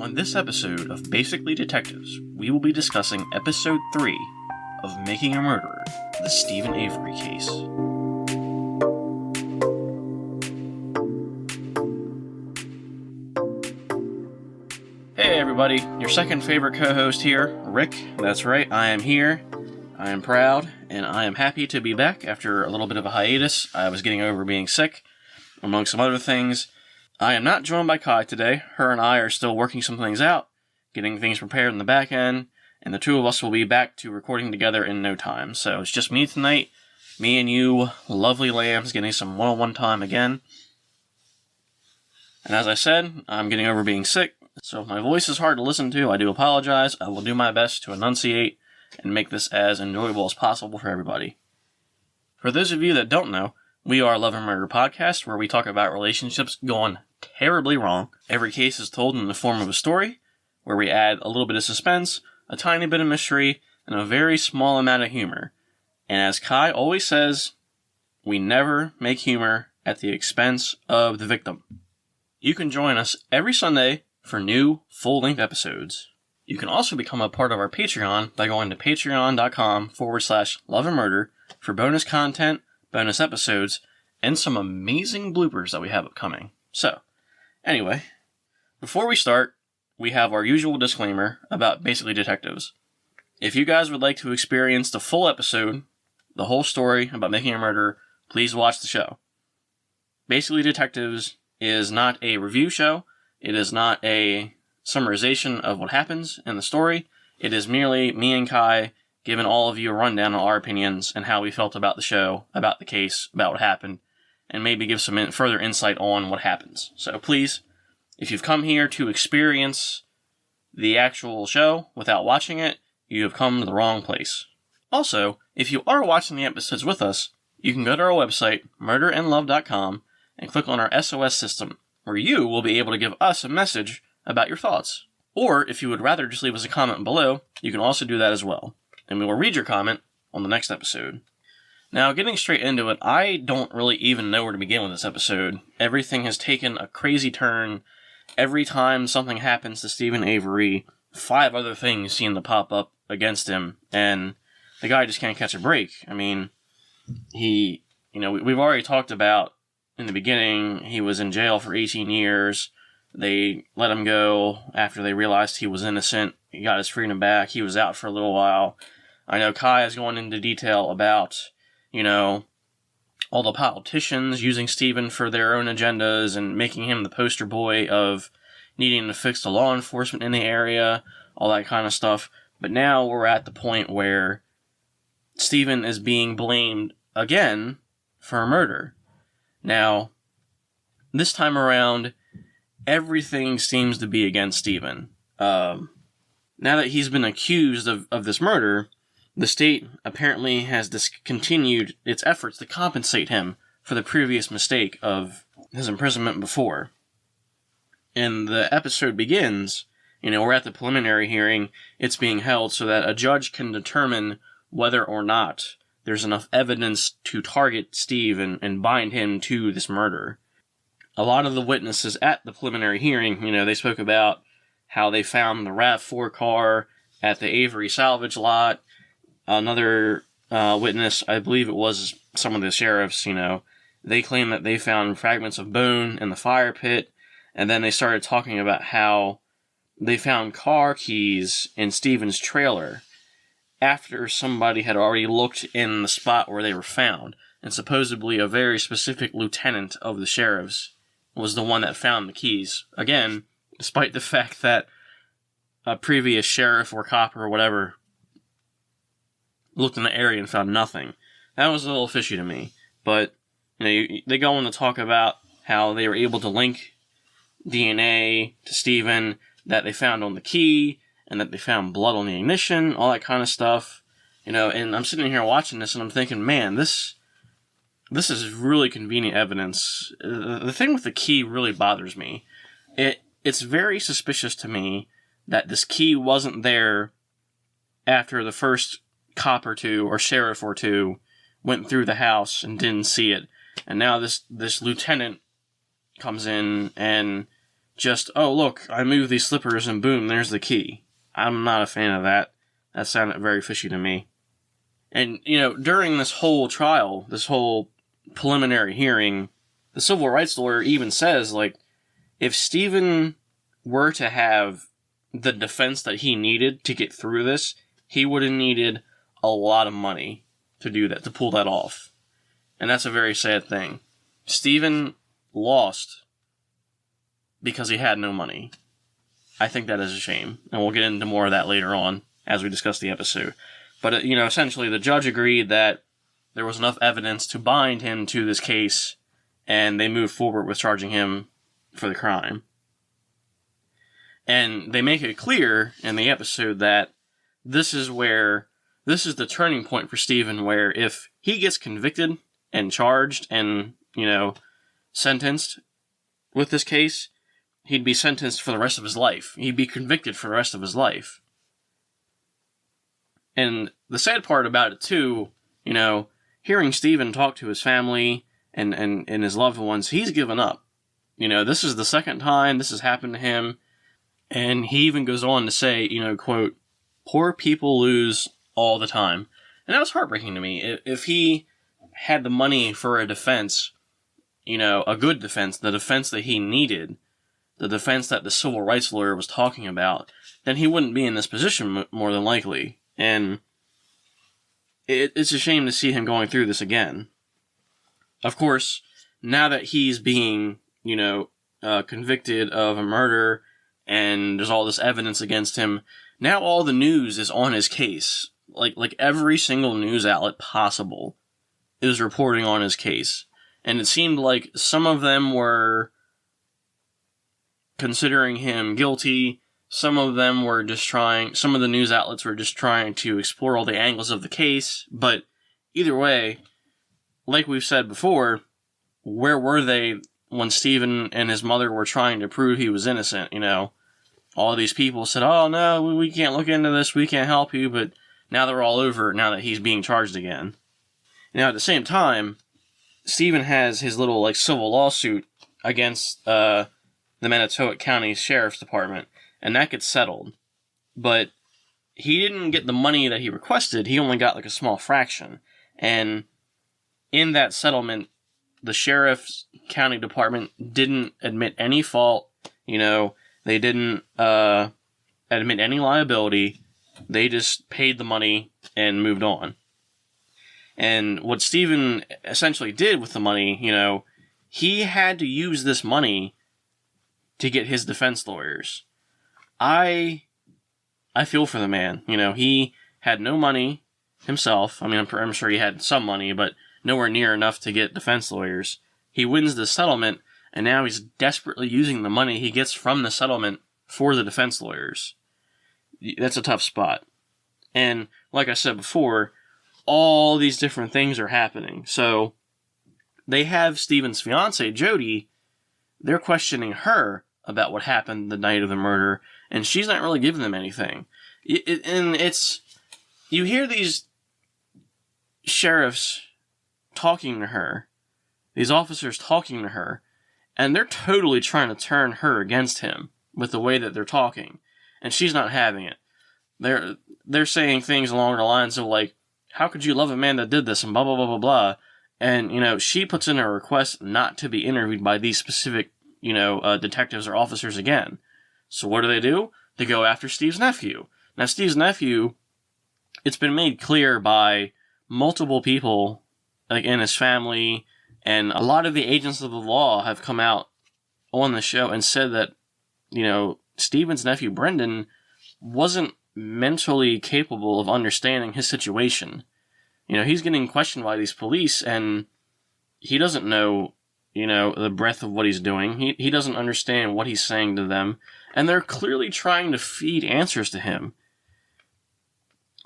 On this episode of Basically Detectives, we will be discussing episode 3 of Making a Murderer, the Steven Avery case. Hey everybody, your second favorite co-host here, Rick. That's right, I am here. I am proud, and I am happy to be back after a little bit of a hiatus. I was getting over being sick, among some other things. I am not joined by Kai today. Her and I are still working some things out, getting things prepared in the back end, and the two of us will be back to recording together in no time. So it's just me tonight, me and you, lovely lambs, getting some one-on-one time again. And as I said, I'm getting over being sick, so if my voice is hard to listen to, I do apologize. I will do my best to enunciate and make this as enjoyable as possible for everybody. For those of you that don't know, we are Love and Murder Podcast, where we talk about relationships going terribly wrong. Every case is told in the form of a story, where we add a little bit of suspense, a tiny bit of mystery, and a very small amount of humor. And as Kai always says, we never make humor at the expense of the victim. You can join us every Sunday for new full-length episodes. You can also become a part of our Patreon by going to patreon.com/loveandmurder for bonus content, bonus episodes, and some amazing bloopers that we have upcoming. So, anyway, before we start, we have our usual disclaimer about Basically Detectives. If you guys would like to experience the full episode, the whole story about making a murder, please watch the show. Basically Detectives is not a review show. It is not a summarization of what happens in the story. It is merely me and Kai giving all of you a rundown on our opinions and how we felt about the show, about the case, about what happened, and maybe give some further insight on what happens. So please, if you've come here to experience the actual show without watching it, you have come to the wrong place. Also, if you are watching the episodes with us, you can go to our website, murderandlove.com, and click on our SOS system, where you will be able to give us a message about your thoughts. Or, if you would rather just leave us a comment below, you can also do that as well, and we will read your comment on the next episode. Now, getting straight into it, I don't really even know where to begin with this episode. Everything has taken a crazy turn. Every time something happens to Steven Avery, 5 other things seem to pop up against him, and the guy just can't catch a break. I mean, we've already talked about, in the beginning, he was in jail for 18 years. They let him go after they realized he was innocent. He got his freedom back. He was out for a little while. I know Kai is going into detail about, all the politicians using Steven for their own agendas and making him the poster boy of needing to fix the law enforcement in the area, all that kind of stuff. But now we're at the point where Steven is being blamed again for a murder. Now, this time around, everything seems to be against Steven. Now that he's been accused of this murder, the state apparently has discontinued its efforts to compensate him for the previous mistake of his imprisonment before. And the episode begins, we're at the preliminary hearing. It's being held so that a judge can determine whether or not there's enough evidence to target Steve and bind him to this murder. A lot of the witnesses at the preliminary hearing, they spoke about how they found the RAV4 car at the Avery salvage lot. Another witness, I believe it was some of the sheriffs, they claimed that they found fragments of bone in the fire pit, and then they started talking about how they found car keys in Steven's trailer after somebody had already looked in the spot where they were found, and supposedly a very specific lieutenant of the sheriffs was the one that found the keys. Again, despite the fact that a previous sheriff or cop or whatever looked in the area and found nothing. That was a little fishy to me. But, they go on to talk about how they were able to link DNA to Steven that they found on the key, and that they found blood on the ignition, all that kind of stuff. And I'm sitting here watching this, and I'm thinking, man, this is really convenient evidence. The thing with the key really bothers me. It's very suspicious to me that this key wasn't there after the first cop or two, or sheriff or two, went through the house and didn't see it. And now this lieutenant comes in and just, oh, look, I moved these slippers and boom, there's the key. I'm not a fan of that. That sounded very fishy to me. And, during this whole trial, this whole preliminary hearing, the civil rights lawyer even says, like, if Steven were to have the defense that he needed to get through this, he would have needed a lot of money to do that, to pull that off. And that's a very sad thing. Steven lost because he had no money. I think that is a shame. And we'll get into more of that later on as we discuss the episode. But, essentially the judge agreed that there was enough evidence to bind him to this case, and they moved forward with charging him for the crime. And they make it clear in the episode that this is the turning point for Steven, where if he gets convicted and charged and, sentenced with this case, he'd be sentenced for the rest of his life. He'd be convicted for the rest of his life. And the sad part about it, too, hearing Steven talk to his family and his loved ones, he's given up. This is the second time this has happened to him. And he even goes on to say, quote, poor people lose all the time. And that was heartbreaking to me. If he had the money for a defense, a good defense, the defense that he needed, the defense that the civil rights lawyer was talking about, then he wouldn't be in this position more than likely. And it's a shame to see him going through this again. Of course, now that he's being, convicted of a murder and there's all this evidence against him, now all the news is on his case. Like every single news outlet possible is reporting on his case. And it seemed like some of them were considering him guilty. Some of the news outlets were just trying to explore all the angles of the case. But either way, like we've said before, where were they when Steven and his mother were trying to prove he was innocent? All these people said, oh no, we can't look into this, we can't help you, but now they're all over it now that he's being charged again. Now at the same time, Steven has his little civil lawsuit against the Manitowoc County Sheriff's Department, and that gets settled. But he didn't get the money that he requested, he only got a small fraction. And in that settlement, the Sheriff's County Department didn't admit any fault, they didn't admit any liability, they just paid the money and moved on. And what Steven essentially did with the money, he had to use this money to get his defense lawyers. I feel for the man. He had no money himself. I mean, I'm sure he had some money, but nowhere near enough to get defense lawyers. He wins the settlement, and now he's desperately using the money he gets from the settlement for the defense lawyers. That's a tough spot. And like I said before, all these different things are happening. So they have Steven's fiancée, Jody. They're questioning her about what happened the night of the murder, and she's not really giving them anything. You hear these sheriffs talking to her, these officers talking to her, and they're totally trying to turn her against him with the way that they're talking, and she's not having it. They're saying things along the lines of how could you love a man that did this, and blah blah blah blah blah. And she puts in a request not to be interviewed by these specific detectives or officers again. So what do? They go after Steve's nephew. Now Steve's nephew, it's been made clear by multiple people in his family, and a lot of the agents of the law have come out on the show and said that Steven's nephew Brendan wasn't mentally capable of understanding his situation. He's getting questioned by these police, and he doesn't know, the breadth of what he's doing. He doesn't understand what he's saying to them, and they're clearly trying to feed answers to him.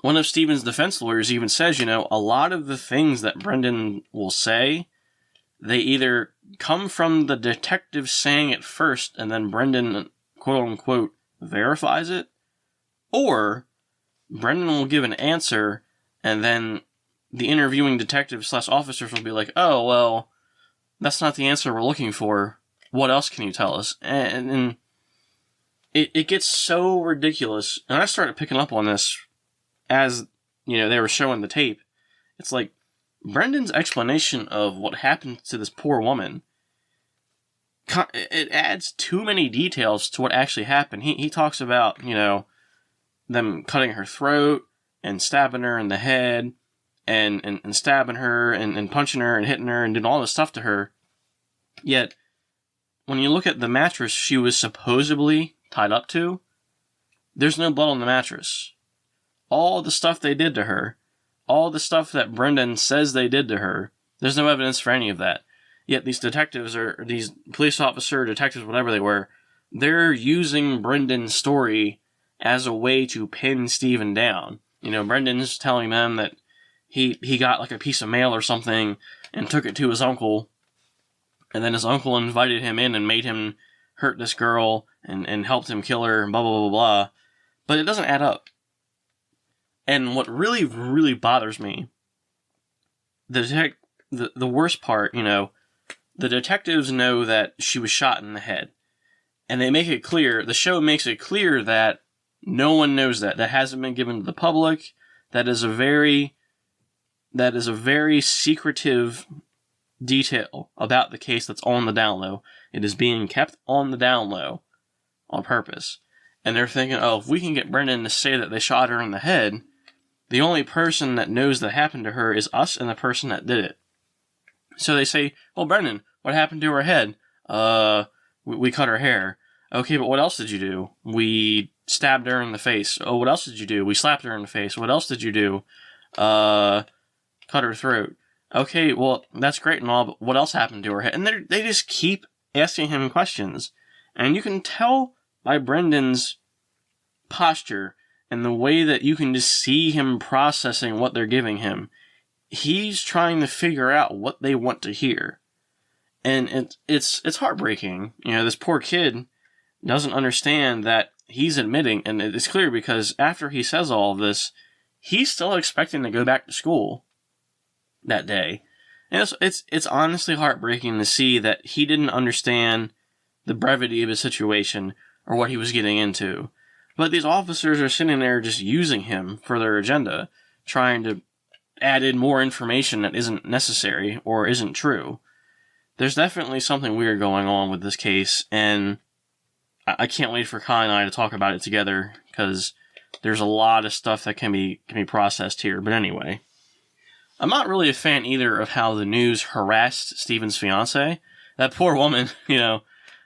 One of Steven's defense lawyers even says, a lot of the things that Brendan will say, they either come from the detective saying it first, and then Brendan, quote-unquote, verifies it, or Brendan will give an answer, and then the interviewing detective/officers will be like, oh, well, that's not the answer we're looking for. what else can you tell us? And it gets so ridiculous. And I started picking up on this as, they were showing the tape. It's like, Brendan's explanation of what happened to this poor woman, it adds too many details to what actually happened. He talks about, them cutting her throat and stabbing her in the head and stabbing her and punching her and hitting her and doing all this stuff to her. Yet, when you look at the mattress she was supposedly tied up to, there's no blood on the mattress. All the stuff they did to her, all the stuff that Brendan says they did to her, there's no evidence for any of that. Yet these detectives, or these police officer, detectives, whatever they were, they're using Brendan's story as a way to pin Steven down. Brendan's telling them that he got like a piece of mail or something and took it to his uncle, and then his uncle invited him in and made him hurt this girl and helped him kill her and blah, blah, blah, blah. But it doesn't add up. And what really, really bothers me, the worst part, the detectives know that she was shot in the head. And they make it clear, the show makes it clear that no one knows that. That hasn't been given to the public. That is a very secretive detail about the case that's on the down low. It is being kept on the down low on purpose. And they're thinking, if we can get Brendan to say that they shot her in the head, the only person that knows that happened to her is us and the person that did it. So they say, well, Brendan, what happened to her head? We cut her hair. Okay, but what else did you do? We stabbed her in the face. Oh, what else did you do? We slapped her in the face. What else did you do? Cut her throat. Okay, well, that's great and all, but what else happened to her head? And they just keep asking him questions. And you can tell by Brendan's posture and the way that you can just see him processing what they're giving him. He's trying to figure out what they want to hear. And it's heartbreaking. This poor kid doesn't understand that he's admitting, and it's clear because after he says all of this, he's still expecting to go back to school that day. And it's honestly heartbreaking to see that he didn't understand the brevity of his situation or what he was getting into. But these officers are sitting there just using him for their agenda, trying to add in more information that isn't necessary or isn't true. There's definitely something weird going on with this case, and I can't wait for Kai and I to talk about it together, because there's a lot of stuff that can be processed here. But anyway, I'm not really a fan either of how the news harassed Steven's fiancée. That poor woman, the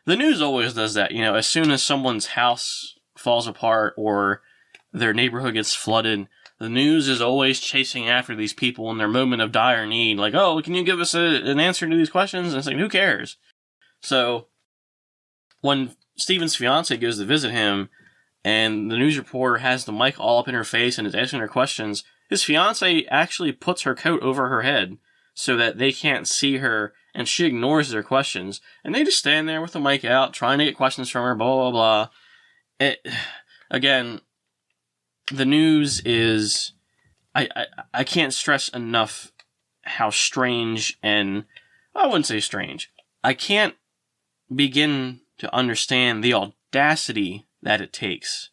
news always does that. As soon as someone's house falls apart or their neighborhood gets flooded, the news is always chasing after these people in their moment of dire need. Like, oh, can you give us an answer to these questions? And it's like, who cares? So when Steven's fiancée goes to visit him and the news reporter has the mic all up in her face and is asking her questions, his fiancée actually puts her coat over her head so that they can't see her, and she ignores their questions. And they just stand there with the mic out, trying to get questions from her, blah, blah, blah. Again, the news is... I can't stress enough how strange, and... I wouldn't say strange. I can't begin to understand the audacity that it takes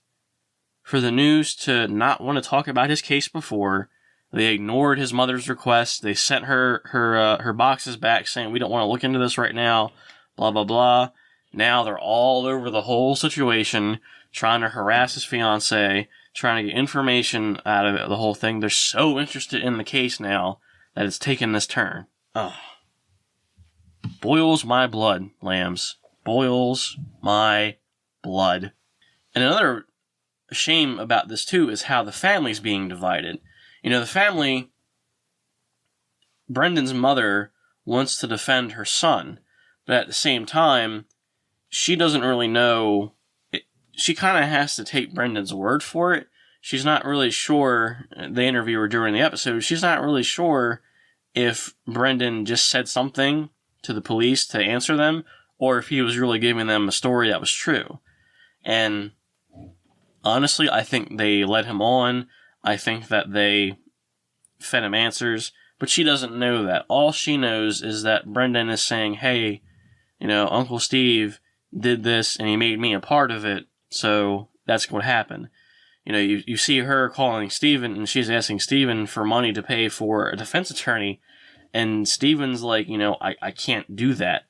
for the news to not want to talk about his case before. They ignored his mother's request. They sent her boxes back saying, we don't want to look into this right now, blah, blah, blah. Now they're all over the whole situation, trying to harass his fiancée, trying to get information out of the whole thing. They're so interested in the case now that it's taken this turn. Ugh. Boils my blood, lambs. Boils my blood. And another shame about this, too, is how the family's being divided. The family, Brendan's mother wants to defend her son, but at the same time, she doesn't really know. She kind of has to take Brendan's word for it. She's not really sure, the interviewer during the episode, she's not really sure if Brendan just said something to the police to answer them, or if he was really giving them a story that was true. And honestly, I think they led him on. I think that they fed him answers, but she doesn't know that. All she knows is that Brendan is saying, hey, Uncle Steve did this and he made me a part of it, so that's what happened. You see her calling Steven, and she's asking Steven for money to pay for a defense attorney, and Steven's like, I can't do that.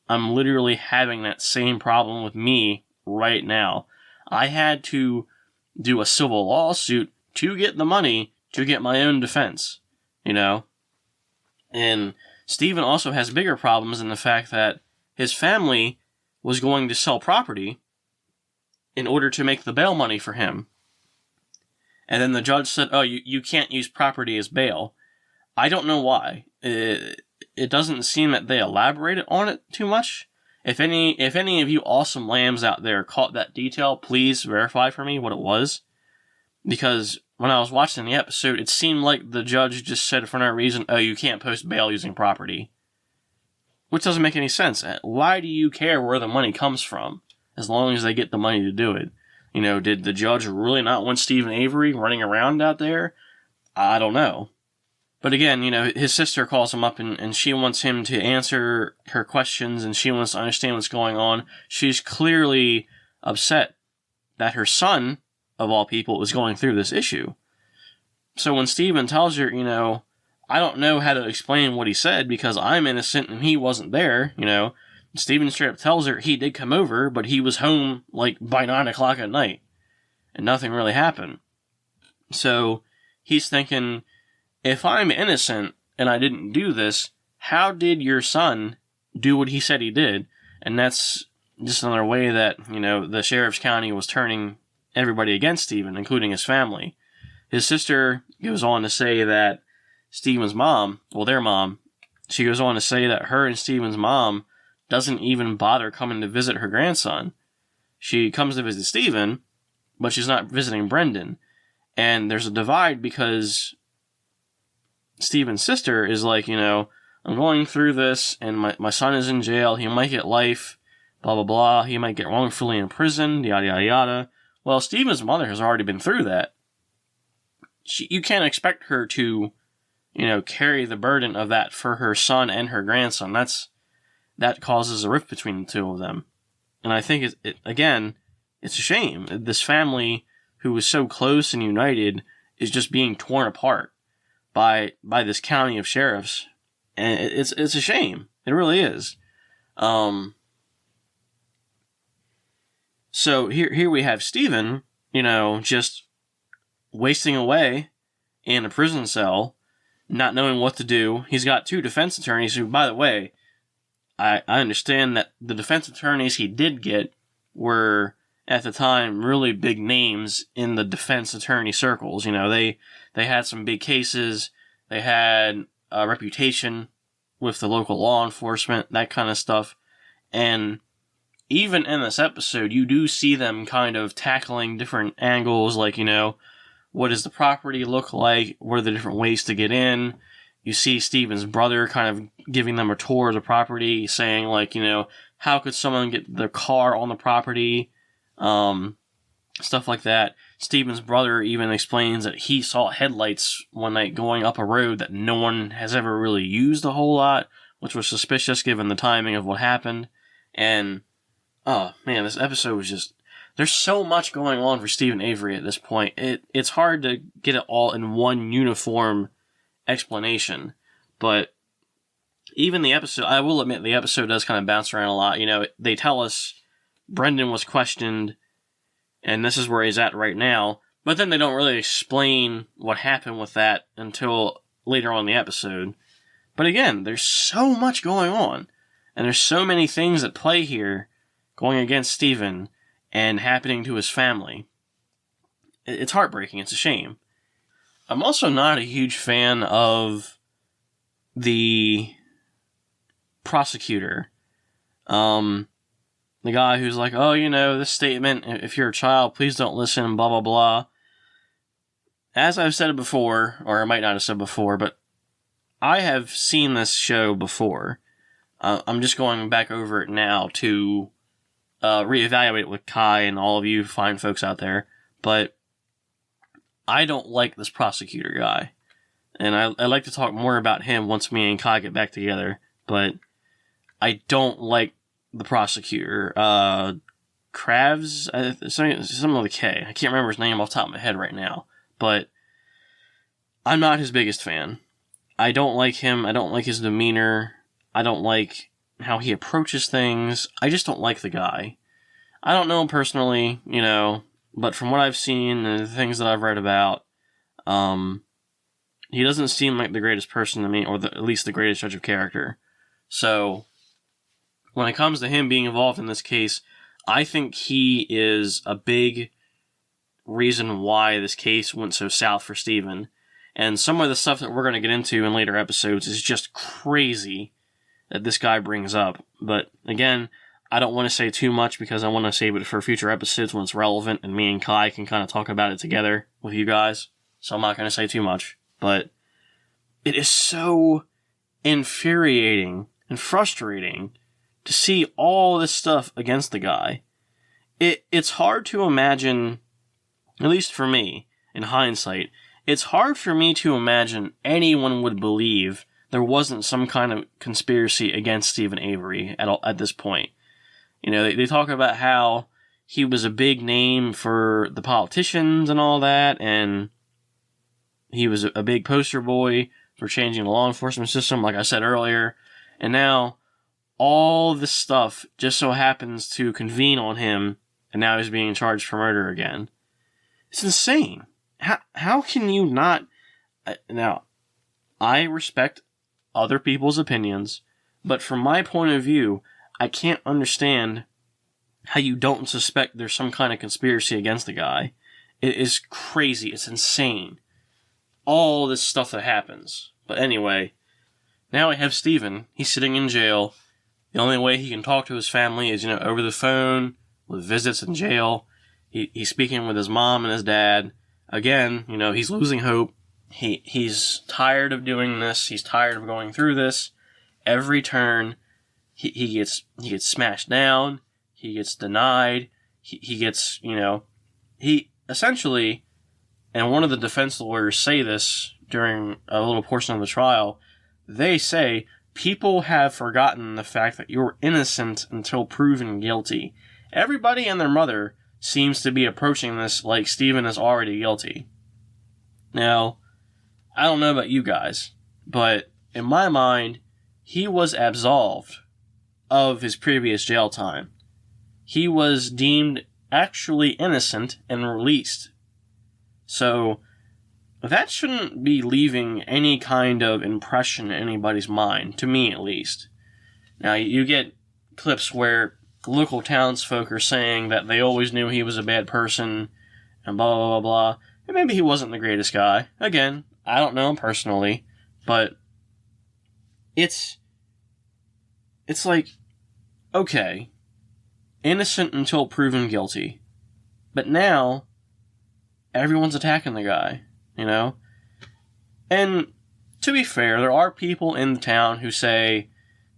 I'm literally having that same problem with me right now. I had to do a civil lawsuit to get the money to get my own defense, And Steven also has bigger problems in the fact that his family was going to sell property in order to make the bail money for him. And then the judge said, oh, you can't use property as bail. I don't know why. It doesn't seem that they elaborated on it too much. If any of you awesome lambs out there caught that detail, please verify for me what it was. Because when I was watching the episode, it seemed like the judge just said for no reason, oh, you can't post bail using property. Which doesn't make any sense. Why do you care where the money comes from? As long as they get the money to do it. Did the judge really not want Steven Avery running around out there? I don't know. But again, his sister calls him up and she wants him to answer her questions and she wants to understand what's going on. She's clearly upset that her son, of all people, is going through this issue. So when Steven tells her, I don't know how to explain what he said because I'm innocent and he wasn't there, Steven straight up tells her he did come over, but he was home, by 9 o'clock at night. And nothing really happened. So he's thinking, if I'm innocent and I didn't do this, how did your son do what he said he did? And that's just another way that, the sheriff's county was turning everybody against Steven, including his family. His sister goes on to say that Steven's mom, their mom, she goes on to say that her and Steven's mom doesn't even bother coming to visit her grandson. She comes to visit Steven, but she's not visiting Brendan. And there's a divide because Steven's sister is like, I'm going through this, and my son is in jail, he might get life, blah, blah, blah, he might get wrongfully imprisoned, yada, yada, yada. Well, Steven's mother has already been through that. You can't expect her to, carry the burden of that for her son and her grandson. That causes a rift between the two of them. And I think, again, it's a shame. This family, who was so close and united, is just being torn apart by this county of sheriffs. And it's a shame. It really is. So here we have Steven, just wasting away in a prison cell, not knowing what to do. He's got two defense attorneys who, by the way, I understand that the defense attorneys he did get were, at the time, really big names in the defense attorney circles. They had some big cases, they had a reputation with the local law enforcement, that kind of stuff. And even in this episode, you do see them kind of tackling different angles, like, what does the property look like? What are the different ways to get in? You see Steven's brother kind of giving them a tour of the property, saying, how could someone get their car on the property? Stuff like that. Steven's brother even explains that he saw headlights one night going up a road that no one has ever really used a whole lot, which was suspicious given the timing of what happened. And, oh man, this episode was just... There's so much going on for Steven Avery at this point. It's hard to get it all in one uniform explanation. But even the episode, I will admit, the episode does kind of bounce around a lot. They tell us Brendan was questioned, and this is where he's at right now. But then they don't really explain what happened with that until later on in the episode. But again, there's so much going on. And there's so many things at play here going against Steven and happening to his family. It's heartbreaking. It's a shame. I'm also not a huge fan of the prosecutor. The guy who's like, oh, this statement, if you're a child, please don't listen, blah, blah, blah. As I've said it before, or I might not have said before, but I have seen this show before. I'm just going back over it now to reevaluate it with Kai and all of you fine folks out there. But I don't like this prosecutor guy. And I'd like to talk more about him once me and Kai get back together. But I don't like the prosecutor, Kravs, something with a K. I can't remember his name off the top of my head right now, but I'm not his biggest fan. I don't like him. I don't like his demeanor. I don't like how he approaches things. I just don't like the guy. I don't know him personally, but from what I've seen and the things that I've read about, he doesn't seem like the greatest person to me, or at least the greatest judge of character. So, when it comes to him being involved in this case, I think he is a big reason why this case went so south for Steven. And some of the stuff that we're going to get into in later episodes is just crazy that this guy brings up. But again, I don't want to say too much because I want to save it for future episodes when it's relevant and me and Kai can kind of talk about it together with you guys. So I'm not going to say too much. But it is so infuriating and frustrating to see all this stuff against the guy. It's hard to imagine, at least for me, in hindsight, it's hard for me to imagine anyone would believe there wasn't some kind of conspiracy against Steven Avery at this point. They talk about how he was a big name for the politicians and all that, and he was a big poster boy for changing the law enforcement system, like I said earlier. And now, all this stuff just so happens to convene on him, and now he's being charged for murder again. It's insane. How can you not... Now, I respect other people's opinions, but from my point of view, I can't understand how you don't suspect there's some kind of conspiracy against the guy. It is crazy. It's insane. All this stuff that happens. But anyway, now we have Steven. He's sitting in jail. The only way he can talk to his family is, over the phone, with visits in jail. He's speaking with his mom and his dad. Again, he's losing hope. He's tired of doing this. He's tired of going through this. Every turn, he gets smashed down. He gets denied. He gets, he essentially, and one of the defense lawyers say this during a little portion of the trial, they say, people have forgotten the fact that you're innocent until proven guilty. Everybody and their mother seems to be approaching this like Steven is already guilty. Now, I don't know about you guys, but in my mind, he was absolved of his previous jail time. He was deemed actually innocent and released. So, that shouldn't be leaving any kind of impression in anybody's mind, to me at least. Now, you get clips where local townsfolk are saying that they always knew he was a bad person, and blah, blah, blah, blah. And maybe he wasn't the greatest guy. Again, I don't know him personally, but it's like, okay, innocent until proven guilty. But now, everyone's attacking the guy, And to be fair, there are people in the town who say,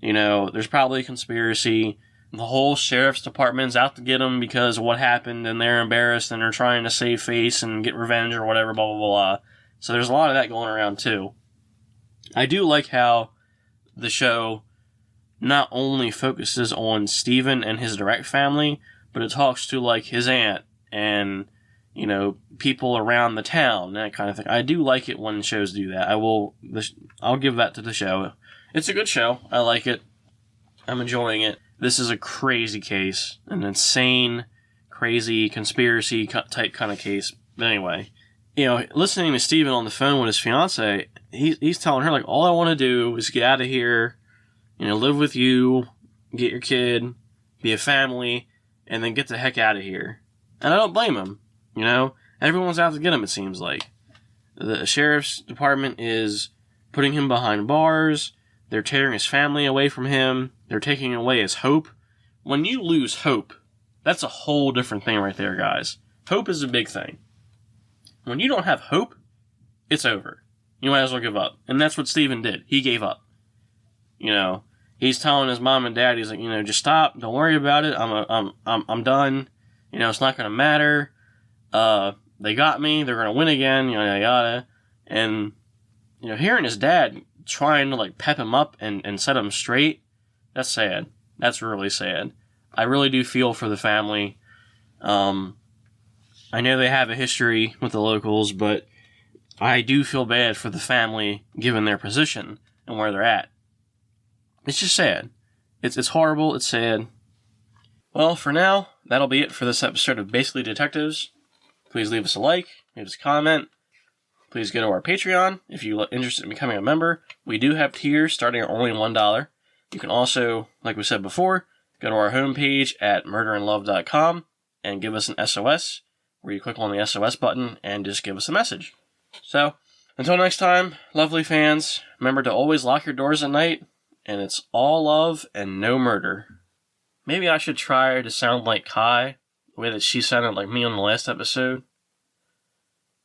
there's probably a conspiracy. The whole sheriff's department's out to get him because of what happened, and they're embarrassed, and they're trying to save face and get revenge or whatever, blah, blah, blah. So there's a lot of that going around, too. I do like how the show not only focuses on Steven and his direct family, but it talks to, his aunt and, people around the town, that kind of thing. I do like it when shows do that. I'll give that to the show. It's a good show. I like it. I'm enjoying it. This is a crazy case. An insane, crazy, conspiracy type kind of case. But anyway, listening to Steven on the phone with his fiance, he's telling her, all I want to do is get out of here, live with you, get your kid, be a family, and then get the heck out of here. And I don't blame him. Everyone's out to get him, it seems like. The sheriff's department is putting him behind bars. They're tearing his family away from him. They're taking away his hope. When you lose hope, that's a whole different thing right there, guys. Hope is a big thing. When you don't have hope, it's over. You might as well give up. And that's what Steven did. He gave up. He's telling his mom and dad, he's like, just stop. Don't worry about it. I'm done. It's not going to matter. They got me. They're going to win again. Yada, yada. And, hearing his dad trying to, pep him up and set him straight, that's sad. That's really sad. I really do feel for the family. I know they have a history with the locals, but I do feel bad for the family given their position and where they're at. It's just sad. It's horrible. It's sad. Well, for now, that'll be it for this episode of Basically Detectives. Please leave us a like, leave us a comment. Please go to our Patreon if you're interested in becoming a member. We do have tiers starting at only $1. You can also, like we said before, go to our homepage at murderandlove.com and give us an SOS, where you click on the SOS button and just give us a message. So, until next time, lovely fans, remember to always lock your doors at night, and it's all love and no murder. Maybe I should try to sound like Kai, the way that she sounded like me on the last episode.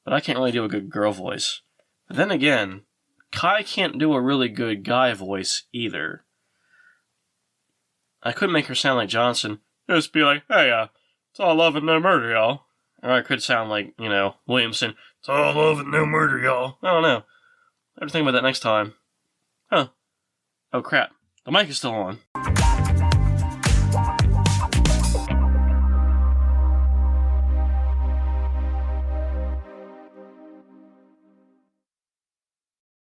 But I can't really do a good girl voice. But then again, Kai can't do a really good guy voice either. I could make her sound like Johnson. Just be like, hey, it's all love and no murder, y'all. Or I could sound like, Williamson. It's all love and no murder, y'all. I don't know. I have to think about that next time. Huh. Oh, crap. The mic is still on.